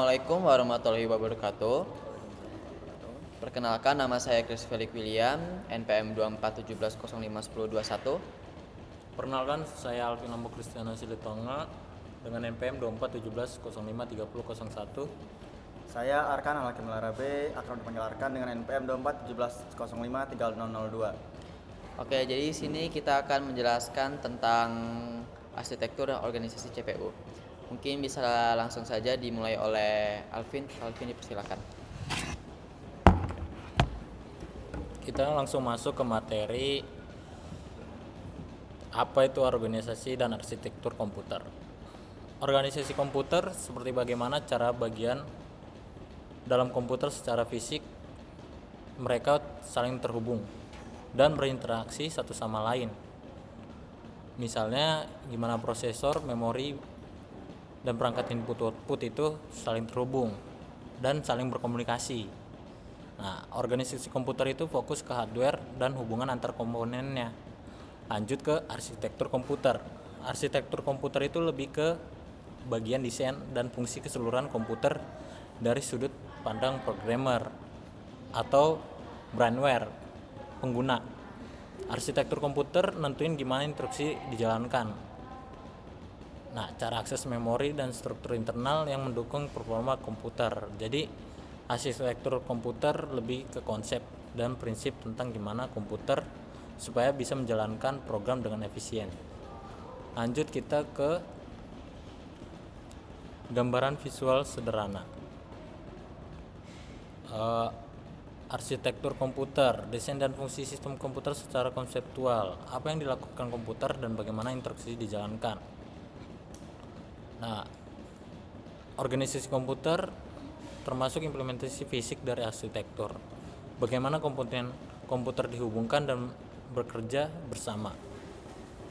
Assalamualaikum warahmatullahi wabarakatuh. Perkenalkan, nama saya Chris Felix William, NPM 2417051021. Perkenalkan, saya Alvin Lambo Kristiana Silitonga dengan NPM 2417053001. Saya Arkan Al-Hakim Larabe, akrab dipanggil Arkan dengan NPM 2417053002. Oke, jadi di sini kita akan menjelaskan tentang arsitektur dan organisasi CPU. Mungkin bisa langsung saja dimulai oleh Alvin. Alvin, dipersilakan. Kita langsung masuk ke materi apa itu organisasi dan arsitektur komputer. Organisasi komputer seperti bagaimana cara bagian dalam komputer secara fisik mereka saling terhubung dan berinteraksi satu sama lain. Misalnya gimana prosesor, memori, dan perangkat input output itu saling terhubung dan saling berkomunikasi. Nah, organisasi komputer itu fokus ke hardware dan hubungan antar komponennya. Lanjut ke arsitektur komputer. Arsitektur komputer itu lebih ke bagian desain dan fungsi keseluruhan komputer dari sudut pandang programmer atau brainware pengguna. Arsitektur komputer nentuin gimana instruksi dijalankan. Nah, cara akses memori dan struktur internal yang mendukung performa komputer. Jadi, arsitektur komputer lebih ke konsep dan prinsip tentang gimana komputer supaya bisa menjalankan program dengan efisien. Lanjut kita ke gambaran visual sederhana. Arsitektur komputer, desain dan fungsi sistem komputer secara konseptual. Apa yang dilakukan komputer dan bagaimana instruksi dijalankan. Nah, organisasi komputer termasuk implementasi fisik dari arsitektur. Bagaimana komponen komputer dihubungkan dan bekerja bersama.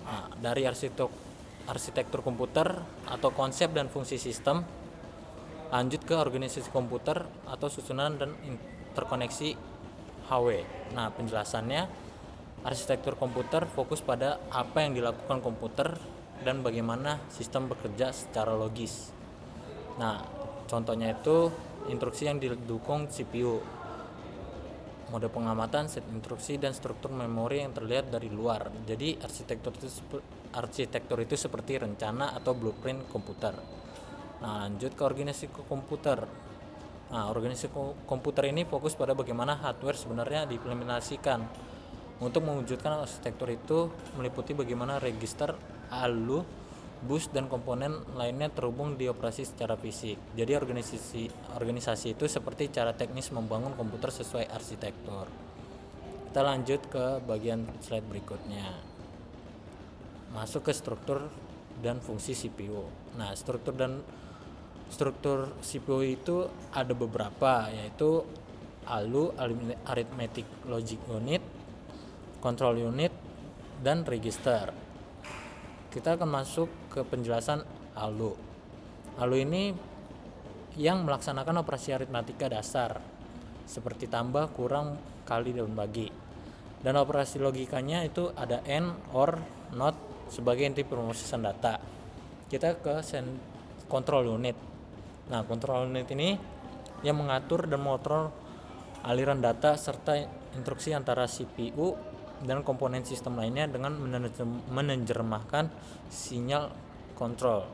Nah, dari arsitektur komputer atau konsep dan fungsi sistem, lanjut ke organisasi komputer atau susunan dan interkoneksi HW. Nah, penjelasannya, arsitektur komputer fokus pada apa yang dilakukan komputer dan bagaimana sistem bekerja secara logis. Nah, contohnya itu instruksi yang didukung CPU, mode pengamatan, set instruksi, dan struktur memori yang terlihat dari luar. Jadi arsitektur itu seperti rencana atau blueprint komputer. Nah, lanjut ke organisasi komputer. Nah, organisasi komputer ini fokus pada bagaimana hardware sebenarnya diimplementasikan. Untuk mewujudkan arsitektur itu meliputi bagaimana register, ALU, bus, dan komponen lainnya terhubung di operasi secara fisik. Jadi organisasi itu seperti cara teknis membangun komputer sesuai arsitektur. Kita lanjut ke bagian slide berikutnya. Masuk ke struktur dan fungsi CPU. Nah, struktur CPU itu ada beberapa, yaitu ALU, Arithmetic Logic Unit, Control Unit, dan Register. Kita akan masuk ke penjelasan ALU. ALU ini yang melaksanakan operasi aritmatika dasar seperti tambah, kurang, kali, dan bagi. Dan operasi logikanya itu ada AND, OR, NOT sebagai inti pemrosesan data. Kita ke control unit. Nah, control unit ini yang mengatur dan mengontrol aliran data serta instruksi antara CPU dan komponen sistem lainnya dengan menerjemahkan sinyal kontrol.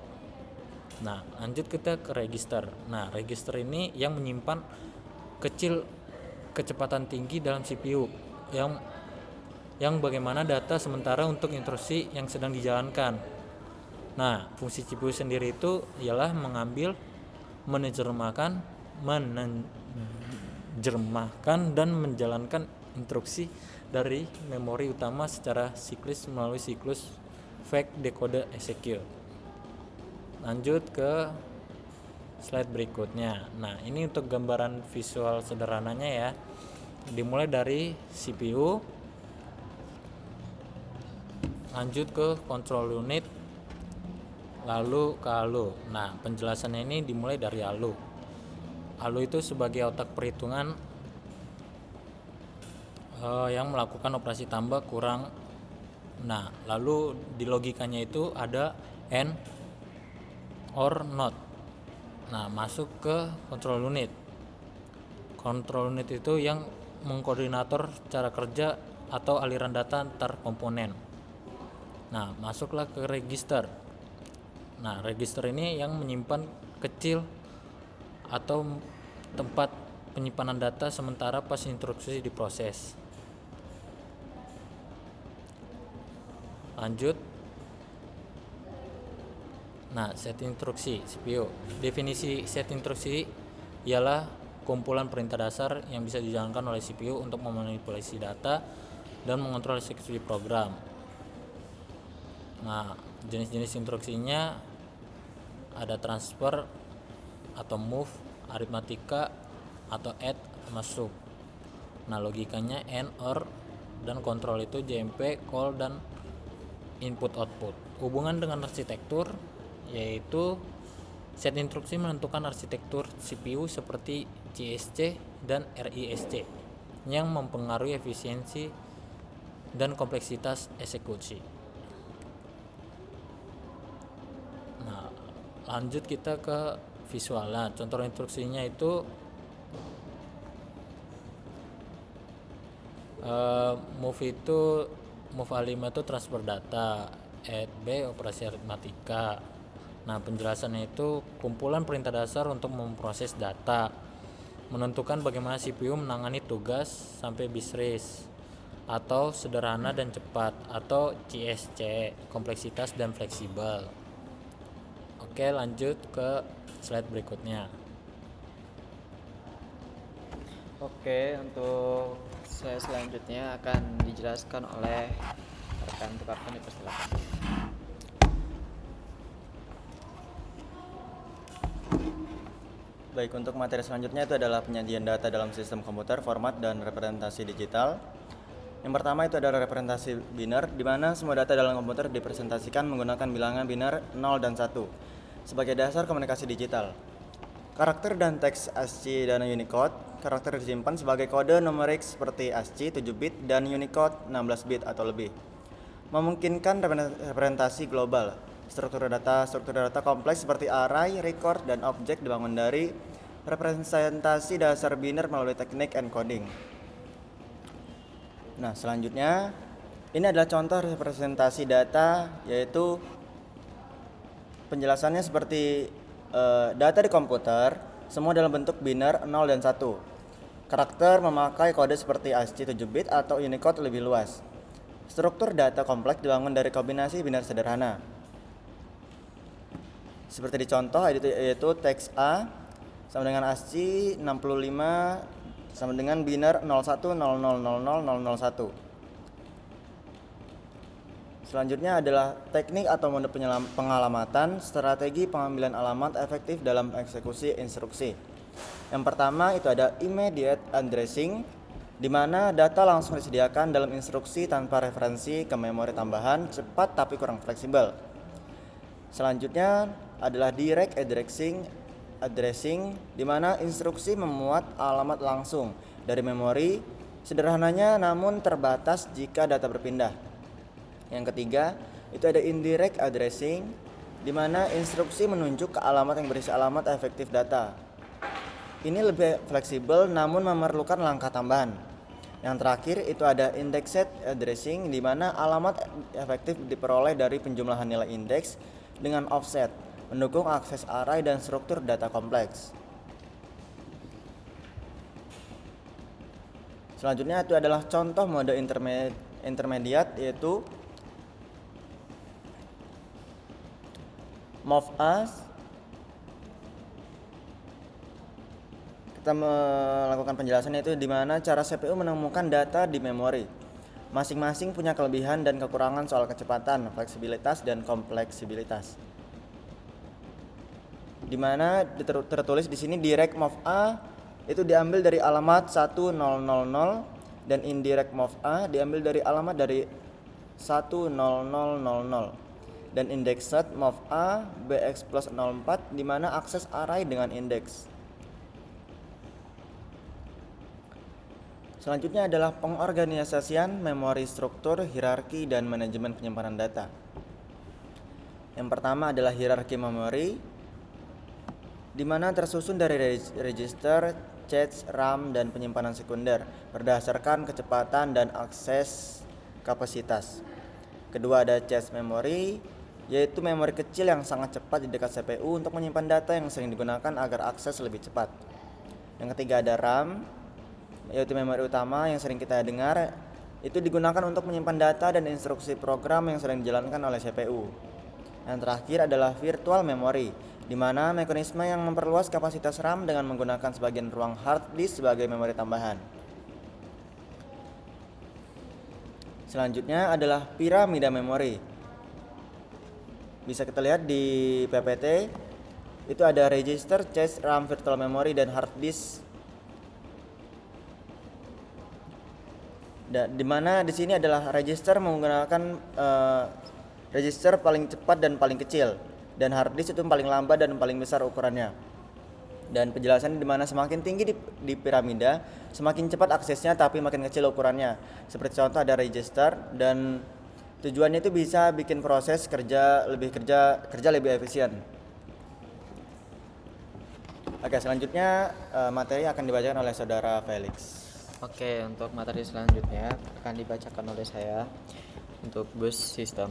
Nah, lanjut kita ke register. Nah, register ini yang menyimpan kecepatan tinggi dalam CPU yang bagaimana data sementara untuk instruksi yang sedang dijalankan. Nah, fungsi CPU sendiri itu ialah mengambil, menerjemahkan dan menjalankan instruksi dari memori utama secara siklis melalui siklus fetch, decode, execute. Lanjut ke slide berikutnya. Nah, ini untuk gambaran visual sederhananya ya. Dimulai dari CPU, lanjut ke control unit, lalu ke ALU. Nah, penjelasannya ini dimulai dari ALU. ALU itu sebagai otak perhitungan yang melakukan operasi tambah, kurang. Nah, lalu di logikanya itu ada AND, OR, NOT. Nah, masuk ke control unit. Control unit itu yang mengkoordinator cara kerja atau aliran data antar komponen. Nah, masuklah ke register. Nah, register ini yang menyimpan kecil atau tempat penyimpanan data sementara pas instruksi diproses. Lanjut. Nah, set instruksi CPU. Definisi set instruksi ialah kumpulan perintah dasar yang bisa dijalankan oleh CPU untuk memanipulasi data dan mengontrol eksekusi program. Nah, jenis-jenis instruksinya ada transfer atau move, aritmatika atau add, masuk. Nah, logikanya AND, OR, dan kontrol itu JMP, call, dan input output. Hubungan dengan arsitektur yaitu set instruksi menentukan arsitektur CPU seperti CSC dan RISC yang mempengaruhi efisiensi dan kompleksitas eksekusi. Nah, lanjut kita ke visual. Nah, contoh instruksinya itu move A5 itu transfer data, add B operasi aritmatika. Nah, penjelasannya itu kumpulan perintah dasar untuk memproses data, menentukan bagaimana CPU menangani tugas sampai bisris, atau sederhana dan cepat, atau CSC, kompleksitas dan fleksibel. Oke, lanjut ke slide berikutnya. Oke, untuk saya selanjutnya akan dijelaskan oleh rekan tukar kami, persilakan. Baik, untuk materi selanjutnya itu adalah penyajian data dalam sistem komputer, format, dan representasi digital. Yang pertama itu adalah representasi biner, di mana semua data dalam komputer dipresentasikan menggunakan bilangan biner 0 dan 1 sebagai dasar komunikasi digital. Karakter dan teks ASCII dan Unicode, karakter disimpan sebagai kode numerik seperti ASCII 7 bit dan Unicode 16 bit atau lebih. Memungkinkan representasi global. Struktur data kompleks seperti array, record, dan objek dibangun dari representasi dasar biner melalui teknik encoding. Nah, selanjutnya ini adalah contoh representasi data, yaitu penjelasannya seperti data di komputer semua dalam bentuk biner 0 dan 1. Karakter memakai kode seperti ASCII 7 bit atau Unicode lebih luas. Struktur data kompleks dibangun dari kombinasi biner sederhana. Seperti di contoh yaitu teks A sama dengan ASCII 65 sama dengan biner 01000001. Selanjutnya adalah teknik atau mode pengalamatan, strategi pengambilan alamat efektif dalam eksekusi instruksi. Yang pertama itu ada immediate addressing, di mana data langsung disediakan dalam instruksi tanpa referensi ke memori tambahan, cepat tapi kurang fleksibel. Selanjutnya adalah direct addressing, di mana instruksi memuat alamat langsung dari memori, sederhananya namun terbatas jika data berpindah. Yang ketiga, itu ada indirect addressing, di mana instruksi menunjuk ke alamat yang berisi alamat efektif data. Ini lebih fleksibel namun memerlukan langkah tambahan. Yang terakhir itu ada indexed addressing, di mana alamat efektif diperoleh dari penjumlahan nilai indeks dengan offset, mendukung akses array dan struktur data kompleks. Selanjutnya itu adalah contoh mode intermediate, yaitu move A. Kita melakukan penjelasan yaitu di mana cara CPU menemukan data di memori. Masing-masing punya kelebihan dan kekurangan soal kecepatan, fleksibilitas, dan kompleksibilitas. Di mana tertulis di sini direct move A itu diambil dari alamat 1000 dan indirect move A diambil dari alamat dari 1000 dan indexed move A BX plus 04 di mana akses array dengan indeks. Selanjutnya adalah pengorganisasian memori, struktur, hierarki, dan manajemen penyimpanan data. Yang pertama adalah hierarki memori. di mana tersusun dari register, cache, RAM, dan penyimpanan sekunder berdasarkan kecepatan dan akses kapasitas. Kedua ada cache memory, yaitu memori kecil yang sangat cepat di dekat CPU untuk menyimpan data yang sering digunakan agar akses lebih cepat. Yang ketiga ada RAM, yaitu memori utama yang sering kita dengar, itu digunakan untuk menyimpan data dan instruksi program yang sering dijalankan oleh CPU. Yang terakhir adalah virtual memory, di mana mekanisme yang memperluas kapasitas RAM dengan menggunakan sebagian ruang hard disk sebagai memori tambahan. Selanjutnya adalah piramida memori. Bisa kita lihat di PPT, itu ada register, cache, RAM, virtual memory, dan hard disk. Di mana di sini adalah register menggunakan register paling cepat dan paling kecil, dan hard disk itu paling lambat dan paling besar ukurannya. Dan penjelasannya di mana semakin tinggi di piramida, semakin cepat aksesnya tapi makin kecil ukurannya. Seperti contoh ada register, dan tujuannya itu bisa bikin proses kerja lebih efisien. Oke, selanjutnya materi akan dibacakan oleh saudara Felix. Oke, untuk materi selanjutnya akan dibacakan oleh saya untuk bus system.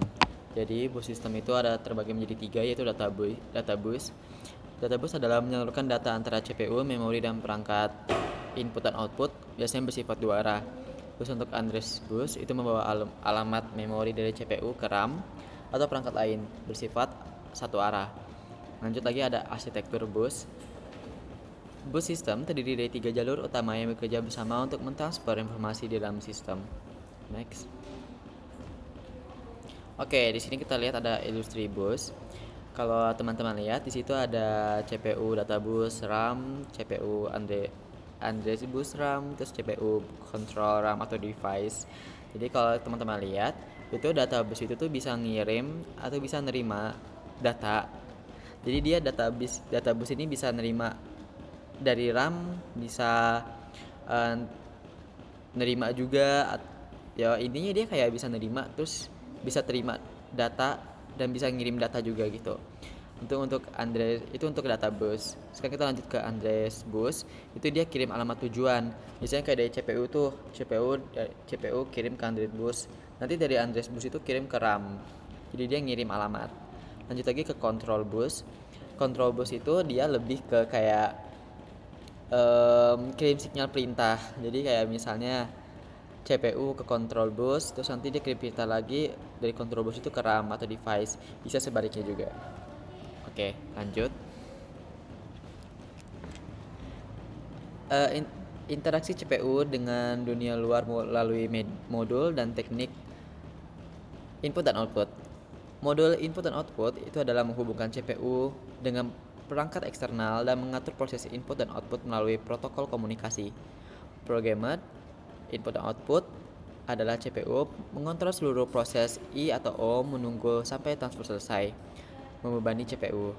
Jadi bus system itu ada terbagi menjadi 3, yaitu databus. Databus adalah menyalurkan data antara CPU, memori, dan perangkat input dan output, biasanya bersifat 2 arah. Terus untuk address bus itu membawa alamat memori dari CPU ke RAM atau perangkat lain, bersifat 1 arah. Lanjut lagi ada arsitektur bus. Bus system terdiri dari 3 jalur utama yang bekerja bersama untuk mentransfer informasi di dalam sistem. Next. Oke, di sini kita lihat ada ilustrasi bus. Kalau teman-teman lihat di situ ada CPU databus RAM, CPU address bus RAM, terus CPU control RAM atau device. Jadi kalau teman-teman lihat, itu databus itu tuh bisa ngirim atau bisa nerima data. Jadi dia databus ini bisa nerima dari RAM, bisa nerima juga, ya intinya dia kayak bisa nerima, terus bisa terima data dan bisa ngirim data juga gitu. Untuk address itu untuk databus. Sekarang kita lanjut ke address bus. Itu dia kirim alamat tujuan. Misalnya kayak dari CPU tuh, CPU kirim ke address bus. Nanti dari address bus itu kirim ke RAM. Jadi dia ngirim alamat. Lanjut lagi ke control bus. Control bus itu dia lebih ke kayak kirim sinyal perintah. Jadi kayak misalnya CPU ke control bus, terus nanti dia kirim perintah lagi dari control bus itu ke RAM atau device. Bisa sebaliknya juga. Oke, lanjut. Interaksi CPU dengan dunia luar melalui modul dan teknik input dan output. Modul input dan output itu adalah menghubungkan CPU dengan perangkat eksternal dan mengatur proses input dan output melalui protokol komunikasi. Programmer input dan output adalah CPU mengontrol seluruh proses I atau O menunggu sampai transfer selesai, membebani CPU.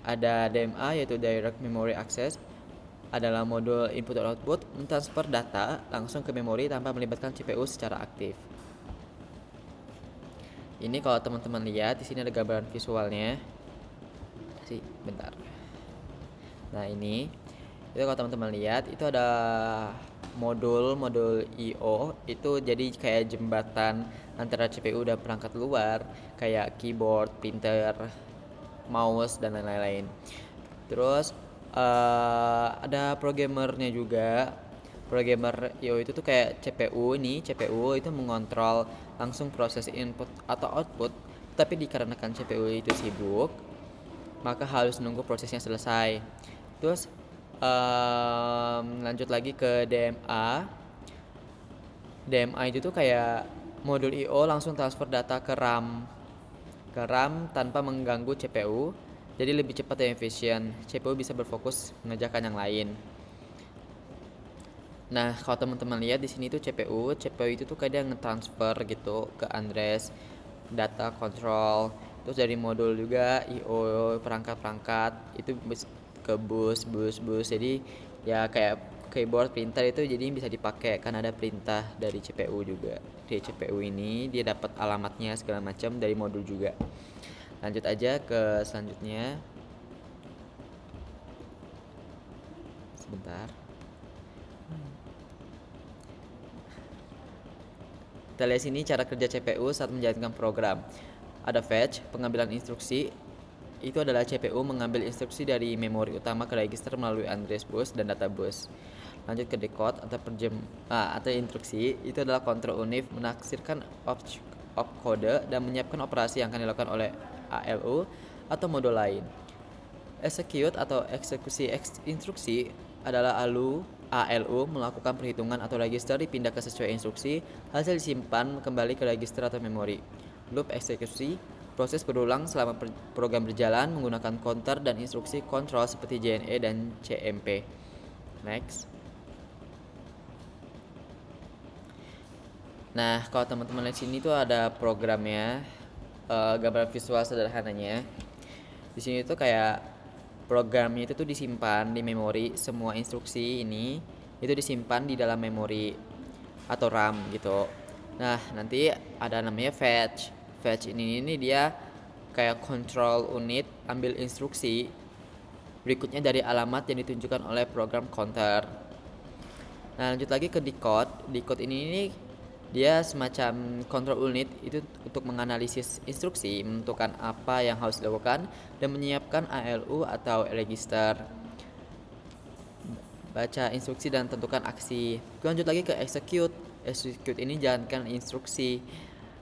Ada DMA yaitu Direct Memory Access, adalah modul input dan output mentransfer data langsung ke memori tanpa melibatkan CPU secara aktif. Ini kalau teman-teman lihat di sini ada gambaran visualnya. Bentar. Nah, ini itu kalau teman-teman lihat itu ada modul I/O, itu jadi kayak jembatan antara CPU dan perangkat luar kayak keyboard, printer, mouse dan lain-lain. Terus ada programmernya juga. Programmer I/O itu tuh kayak CPU itu mengontrol langsung proses input atau output, tapi dikarenakan CPU itu sibuk, maka harus nunggu prosesnya selesai. Terus lanjut lagi ke DMA. DMA itu tuh kayak modul I/O langsung transfer data ke RAM tanpa mengganggu CPU, jadi lebih cepat dan efisien. CPU bisa berfokus mengerjakan yang lain. Nah, kalau teman-teman lihat di sini tuh CPU itu tuh kadang nge-transfer gitu ke address data control, terus dari modul juga I/O perangkat-perangkat itu ke bus. Jadi ya kayak keyboard, printer itu jadi bisa dipakai karena ada perintah dari CPU juga. Di CPU ini dia dapat alamatnya segala macam dari modul juga. Lanjut aja ke selanjutnya. Sebentar. Kita lihat sini cara kerja CPU saat menjalankan program. Ada fetch, pengambilan instruksi. Itu adalah CPU mengambil instruksi dari memori utama ke register melalui address bus dan data bus. Lanjut ke decode atau instruksi. Itu adalah control unit menaksirkan opcode dan menyiapkan operasi yang akan dilakukan oleh ALU atau modul lain. Execute atau eksekusi instruksi adalah ALU melakukan perhitungan atau register dipindah ke sesuai instruksi, hasil disimpan kembali ke register atau memori. Loop eksekusi, proses berulang selama program berjalan menggunakan counter dan instruksi kontrol seperti JNE dan CMP. Next. Nah, kalau teman-teman lihat sini tuh ada programnya, gambar visual sederhananya. Di sini tuh kayak programnya itu tuh disimpan di memori, semua instruksi ini itu disimpan di dalam memori atau RAM gitu. Nah, nanti ada namanya fetch. Fetch ini dia kayak control unit ambil instruksi berikutnya dari alamat yang ditunjukkan oleh program counter. Nah, lanjut lagi ke decode. Decode ini dia semacam control unit itu untuk menganalisis instruksi, menentukan apa yang harus dilakukan, dan menyiapkan ALU atau register. Baca instruksi dan tentukan aksi. Lanjut lagi ke execute. Execute ini jalankan instruksi.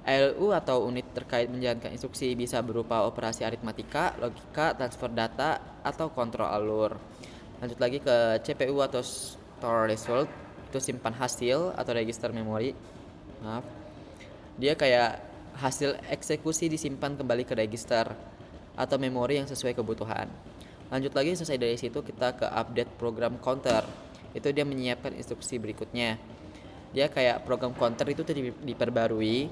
ALU atau unit terkait menjalankan instruksi bisa berupa operasi aritmatika, logika, transfer data, atau kontrol alur. Lanjut lagi ke CPU atau store result. Itu simpan hasil atau register memori. Maaf. Dia kayak hasil eksekusi disimpan kembali ke register atau memori yang sesuai kebutuhan. Lanjut lagi, selesai dari situ kita ke update program counter. Itu dia menyiapkan instruksi berikutnya. Dia kayak program counter itu diperbarui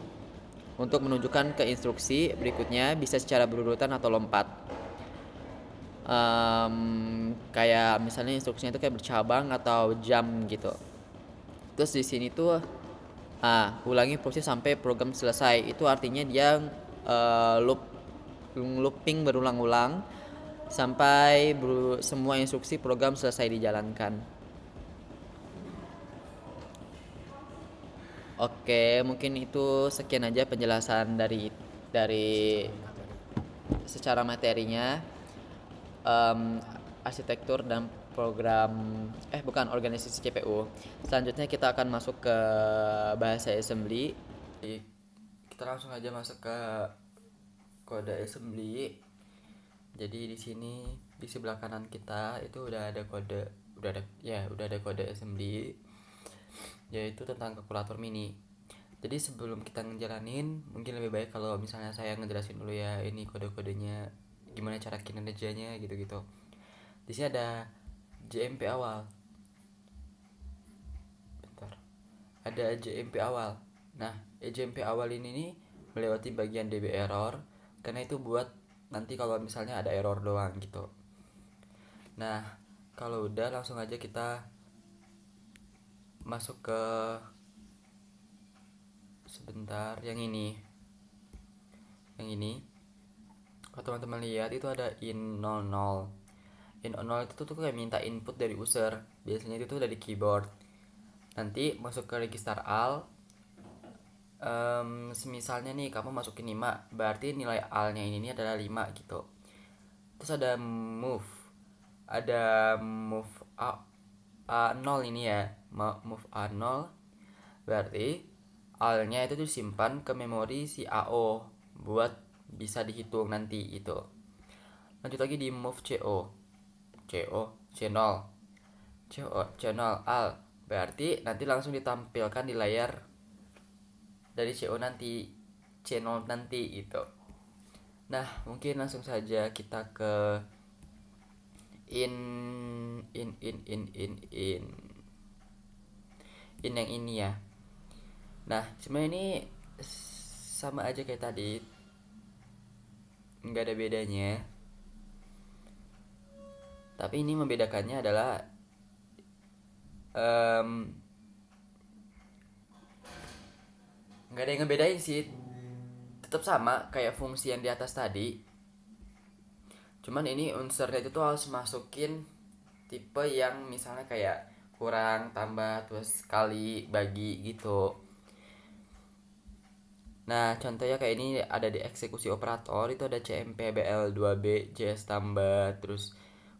untuk menunjukkan ke instruksi berikutnya, bisa secara berurutan atau lompat. Kayak misalnya instruksinya itu kayak bercabang atau jam gitu. Terus di sini tuh ulangi proses sampai program selesai. Itu artinya dia looping berulang-ulang sampai semua instruksi program selesai dijalankan. Oke, mungkin itu sekian aja penjelasan dari secara materinya, arsitektur dan program organisasi CPU. Selanjutnya kita akan masuk ke bahasa assembly. Kita langsung aja masuk ke kode assembly. Jadi di sini di sebelah kanan kita itu udah ada kode assembly, yaitu tentang kalkulator mini. Jadi sebelum kita ngejalanin, mungkin lebih baik kalau misalnya saya ngejelasin dulu ya ini kode-kodenya, gimana cara kinerjanya gitu-gitu. Di sini ada JMP awal. Bentar. Ada JMP awal. Nah, JMP awal ini nih melewati bagian DB error, karena itu buat nanti kalau misalnya ada error doang gitu. Nah, kalau udah langsung aja kita masuk ke sebentar yang ini. Kalau teman-teman lihat itu ada in00. In00 itu tuh kayak minta input dari user. Biasanya itu tuh dari keyboard. Nanti masuk ke register AL. Semisalnya nih kamu masukin 5, berarti nilai AL-nya ini adalah 5 gitu. Terus ada move. Ada move A0 ini ya. Move A0 berarti AL-nya itu disimpan ke memori si AO buat bisa dihitung nanti itu. Lanjut lagi di move C0 AL berarti nanti langsung ditampilkan di layar dari CO nanti, C0 nanti itu. Nah, mungkin langsung saja kita ke in yang ini ya. Nah, sebenarnya ini sama aja kayak tadi, nggak ada bedanya. Tapi ini membedakannya adalah nggak ada yang ngebedain sih, tetap sama kayak fungsi yang di atas tadi. Cuman ini unsurnya itu tuh harus masukin tipe yang misalnya kayak kurang tambah terus kali bagi gitu. Nah, contohnya kayak ini ada di eksekusi operator itu ada CMP BL2B JS tambah terus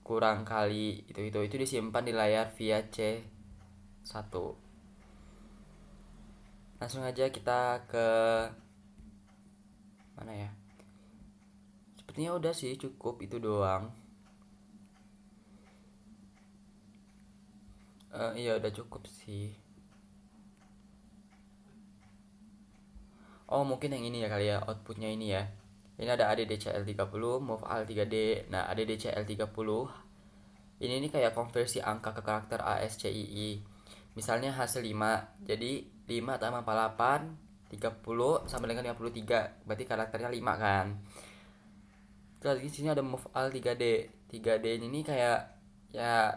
kurang kali itu disimpan di layar via C1. Langsung aja kita ke mana ya? Sepertinya udah sih, cukup itu doang. Iya udah cukup sih. Oh mungkin yang ini ya kali ya, outputnya ini ya. Ini ada ADDCL30, move AL3D. Nah ADDCL30 ini kayak konversi angka ke karakter ASCII. Misalnya hasil 5, jadi 5 tambah 48 30 sama dengan 53, berarti karakternya 5 kan. Terus di sini ada move AL3D. 3D ini kayak ya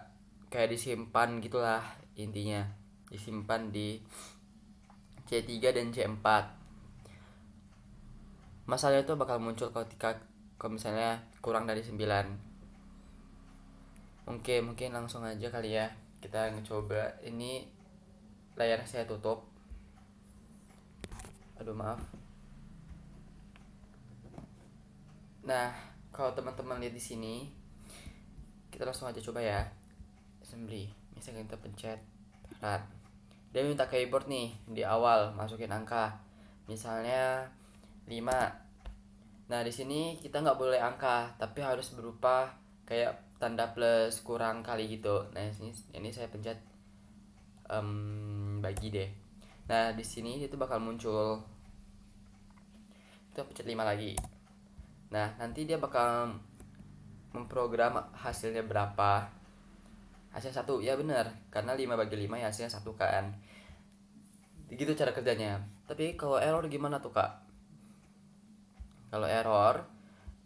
kayak disimpan gitulah intinya. Disimpan di C3 dan C4. Masalah itu bakal muncul ketika kalau misalnya kurang dari 9. Oke, mungkin langsung aja kali ya. Kita ngecoba. Ini layar saya tutup. Aduh, maaf. Nah, kalau teman-teman lihat di sini, kita langsung aja coba ya. Assembly. Misalnya kita pencet run. Dia minta keyboard nih di awal, masukin angka. Misalnya 5. Nah, di sini kita nggak boleh angka, tapi harus berupa kayak tanda plus kurang kali gitu. Nah, ini saya pencet bagi deh. Nah, di sini itu bakal muncul. Kita pencet 5 lagi. Nah, nanti dia bakal memprogram hasilnya berapa. Hasil 1, ya bener, karena 5 bagi 5 ya hasilnya 1 kan. Gitu cara kerjanya. Tapi kalau error gimana tuh, Kak? Kalau error,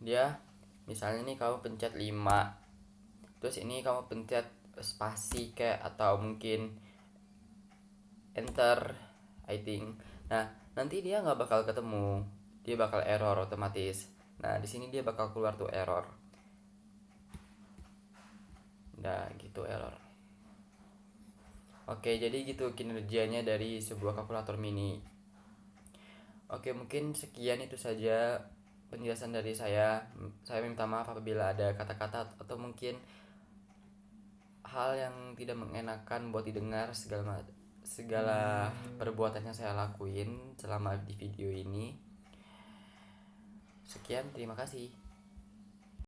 dia misalnya nih kamu pencet 5, terus ini kamu pencet spasi kayak atau mungkin enter, I think. Nah, nanti dia nggak bakal ketemu, dia bakal error otomatis. Nah, di sini dia bakal keluar tuh error. Nah, gitu error. Oke, jadi gitu kinerjanya dari sebuah kalkulator mini. Oke, mungkin sekian itu saja penjelasan dari saya. Saya minta maaf apabila ada kata-kata atau mungkin hal yang tidak mengenakan buat didengar segala perbuatan yang saya lakuin selama di video ini. Sekian, terima kasih.